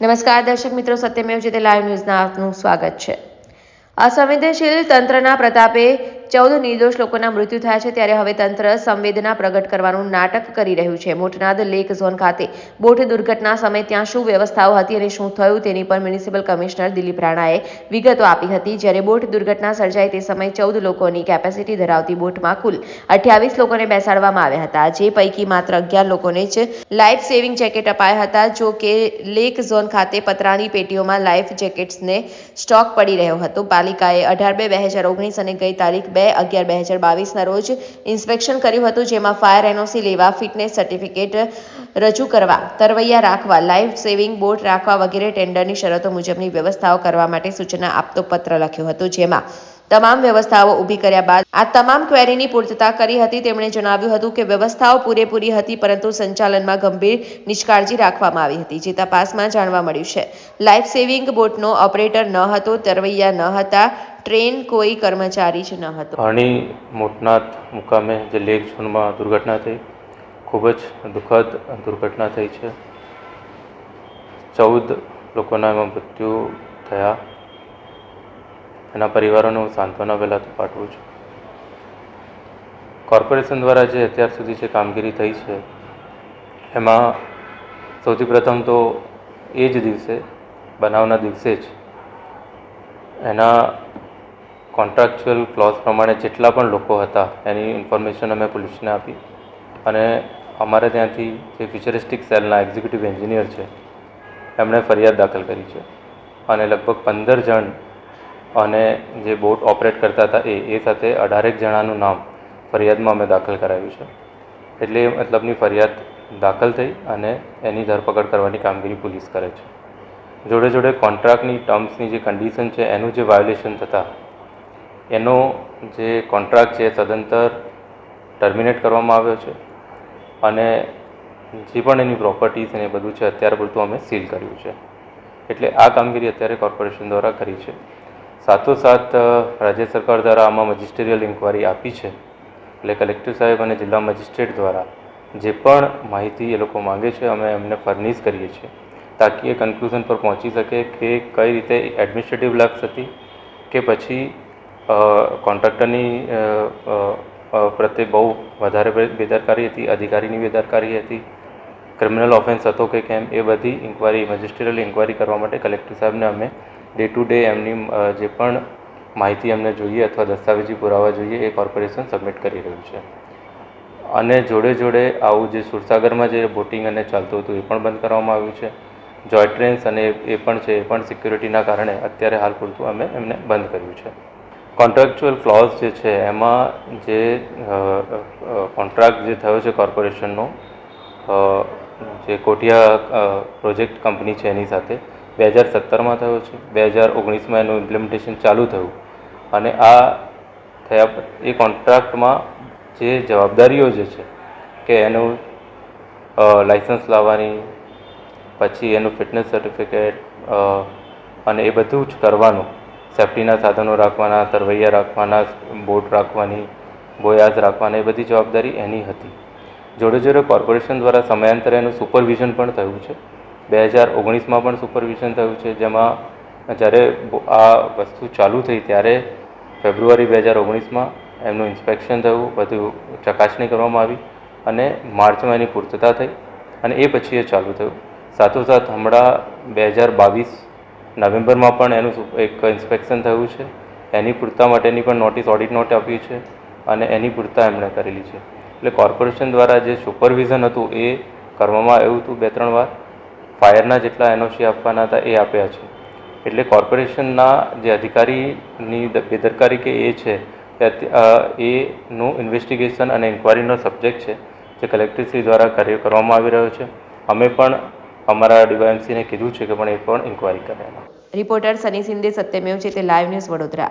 નમસ્કાર દર્શક મિત્રો, સત્યમેવ જયતે લાઈવ ન્યૂઝમાં આપનું સ્વાગત છે। અસંવેદનશીલ તંત્રના પ્રતાપે 14 નિર્દોષ લોકોના મૃત્યુ થયા છે, ત્યારે હવે તંત્ર સંવેદના પ્રગટ કરવાનું નાટક કરી રહ્યું છે। મોટનાદ લેક ઝોન ખાતે બોટ દુર્ઘટના સમયે ત્યાં શું વ્યવસ્થાઓ હતી અને શું થયું તેની પર મ્યુનિસિપલ કમિશનર દિલીપ રાણાએ વિગતો આપી હતી। જ્યારે બોટ દુર્ઘટના સર્જાઈ તે સમયે 14 લોકોની કેપેસિટી ધરાવતી બોટમાં કુલ 28 લોકોને બેસાડવામાં આવ્યા હતા, જે પૈકી માત્ર 11 લોકોને જ લાઈફ સેવિંગ જેકેટ અપાયા હતા। જો કે લેક ઝોન ખાતે પતરાની પેટીઓમાં લાઈફ જેકેટ્સને સ્ટોક પડી રહ્યો હતો। પાલિકાએ 18/2/2019 અને ગઈ તારીખ 2/11/2022ના રોજ ઇન્સ્પેક્શન કર્યું હતું, જેમાં ફાયર એનઓસી લેવા, ફિટનેસ સર્ટિફિકેટ રજૂ કરવા, તરવૈયા રાખવા, લાઈફ સેવિંગ બોટ રાખવા વગેરે ટેન્ડરની શરતો મુજબની વ્યવસ્થાઓ કરવા માટે સૂચના આપતો પત્ર લખ્યો હતો, જેમાં તમામ વ્યવસ્થાઓ ઊભી કર્યા બાદ આ તમામ ક્વેરીની પૂર્તતા કરી હતી। તેમણે જણાવ્યું હતું કે વ્યવસ્થાઓ પૂરેપૂરી હતી, પરંતુ સંચાલનમાં ગંભીર નિષ્કાળજી રાખવામાં આવી હતી, જે તપાસમાં જાણવા મળ્યું છે। લાઈફ સેવિંગ બોટનો ઓપરેટર ન હતો, તરવૈયા ન હતા, ટ્રેન કોઈ કર્મચારી જ ન હતો। પાણી મોટનાથ મુકામે જે લેક ઝોનમાં દુર્ઘટના થઈ, ખૂબ જ દુઃખદ દુર્ઘટના થઈ છે। 14 લોકોના એમાં મૃત્યુ થયા। એના પરિવારોને હું સાંત્વના પહેલાં તો પાઠવું છું। કોર્પોરેશન દ્વારા જે અત્યાર સુધી જે કામગીરી થઈ છે, એમાં સૌથી પ્રથમ તો એ જ દિવસે, બનાવના દિવસે જ એના કોન્ટ્રાક્ચ્યુઅલ ક્લોઝ પ્રમાણે જેટલા પણ લોકો હતા એની ઇન્ફોર્મેશન અમે પોલીસને આપી અને અમારે ત્યાંથી જે ફ્યુચરિસ્ટિક સેલના એક્ઝિક્યુટિવ એન્જિનિયર છે એમણે ફરિયાદ દાખલ કરી છે અને લગભગ 15 જણ અને જે બોટ ઓપરેટ કરતા હતા એ સાથે 18 જણાનું નામ ફરિયાદમાં અમે દાખલ કરાવ્યું છે। એટલે એ મતલબની ફરિયાદ દાખલ થઈ અને એની ધરપકડ કરવાની કામગીરી પોલીસ કરે છે। જોડે જોડે કોન્ટ્રાક્ટની ટર્મ્સની જે કન્ડિશન છે એનું જે વાયોલેશન થતા એનો જે કોન્ટ્રાક્ટ છે સદંતર ટર્મિનેટ કરવામાં આવ્યો છે અને જે પણ એની પ્રોપર્ટીઝ અને બધું છે અત્યારે પૂરતું અમે સીલ કર્યું છે। એટલે આ કામગીરી અત્યારે કોર્પોરેશન દ્વારા કરી છે। સાથોસાથ રાજ્ય સરકાર દ્વારા આમાં મજિસ્ટ્રિયલ ઇન્કવાયરી આપી છે, એટલે કલેક્ટર સાહેબ અને જિલ્લા મજિસ્ટ્રેટ દ્વારા જે પણ માહિતી એ લોકો માંગે છે અમે એમને ફર્નિશ કરીએ છીએ, તાકી એ કન્ક્લુઝન પર પહોંચી શકે કે કઈ રીતે એડમિનિસ્ટ્રેટિવ લેપ્સ હતી કે પછી કોન્ટ્રાક્ટરની પ્રત્યે બહુ વધારે બેદરકારી હતી, અધિકારીની બેદરકારી હતી, ક્રિમિનલ ઓફેન્સ હતો કે કેમ, એ બધી ઇન્કવાયરી મજિસ્ટ્રિયલ ઇન્કવાયરી કરવા માટે કલેક્ટર સાહેબને અમે ડે ટુ ડે એમની જે પણ માહિતી એમને જોઈએ અથવા દસ્તાવેજી પુરાવા જોઈએ એ કોર્પોરેશન સબમિટ કરી રહ્યું છે। અને જોડે જોડે આવું જે સુરસાગરમાં જે બોટિંગ અને ચાલતું હતું એ પણ બંધ કરવામાં આવ્યું છે। જોય ટ્રેન્સ અને એ પણ છે, એ પણ સિક્યુરિટીના કારણે અત્યારે હાલ પૂરતું અમે એમને બંધ કર્યું છે। કોન્ટ્રાક્ચ્યુઅલ ક્લોઝ જે છે એમાં જે કોન્ટ્રાક્ટ જે થયો છે કોર્પોરેશનનો જે કોટિયા પ્રોજેક્ટ કંપની છે એની સાથે 2017માં થયો છે, 2019માં એનું ઇમ્પ્લિમેન્ટેશન ચાલુ થયું અને આ થયા એ કોન્ટ્રાક્ટમાં જે જવાબદારીઓ જે છે કે એનું લાઇસન્સ લાવવાની, પછી એનું ફિટનેસ સર્ટિફિકેટ અને એ બધું જ કરવાનું, સેફ્ટીના સાધનો રાખવાના, તરવૈયા રાખવાના, બોટ રાખવાની, બોયાઝ રાખવાના, એ બધી જવાબદારી એની હતી। જોડે જોડે કોર્પોરેશન દ્વારા સમયાંતરે એનું સુપરવિઝન પણ થયું છે। 2019માં પણ સુપરવિઝન થયું છે, જેમાં જ્યારે આ વસ્તુ ચાલુ થઈ ત્યારે ફેબ્રુઆરી 2019માં એમનું ઇન્સ્પેક્શન થયું, બધું ચકાસણી કરવામાં આવી અને માર્ચમાં એની પૂર્તતા થઈ અને એ પછી એ ચાલુ થયું। સાથોસાથ હમણાં 2022 નવેમ્બરમાં પણ એનું એક ઇન્સ્પેક્શન થયું છે, એની પૂર્તતા માટેની પણ નોટિસ, ઓડિટ નોટ આપી છે અને એની પૂર્તતા એમણે કરેલી છે। એટલે કોર્પોરેશન દ્વારા જે સુપરવિઝન હતું એ કરવામાં આવ્યું હતું 2-3 વાર, ફાયરના જેટલા એનઓસી આપવાના હતા એ આપ્યા છે। એટલે કોર્પોરેશનના જે અધિકારીની બેદરકારી કે એ છે એનું ઇન્વેસ્ટિગેશન અને ઇન્કવાયરીનો સબ્જેક્ટ છે, જે કલેક્ટરશ્રી દ્વારા કાર્ય કરવામાં આવી રહ્યો છે। અમે પણ અમારા ડીવાયએમસીને કીધું છે કે પણ એ પણ ઇન્કવાયરી કરે। રિપોર્ટર સની સિંધે, સત્યમેવ જયતે લાઈવ ન્યૂઝ, વડોદરા।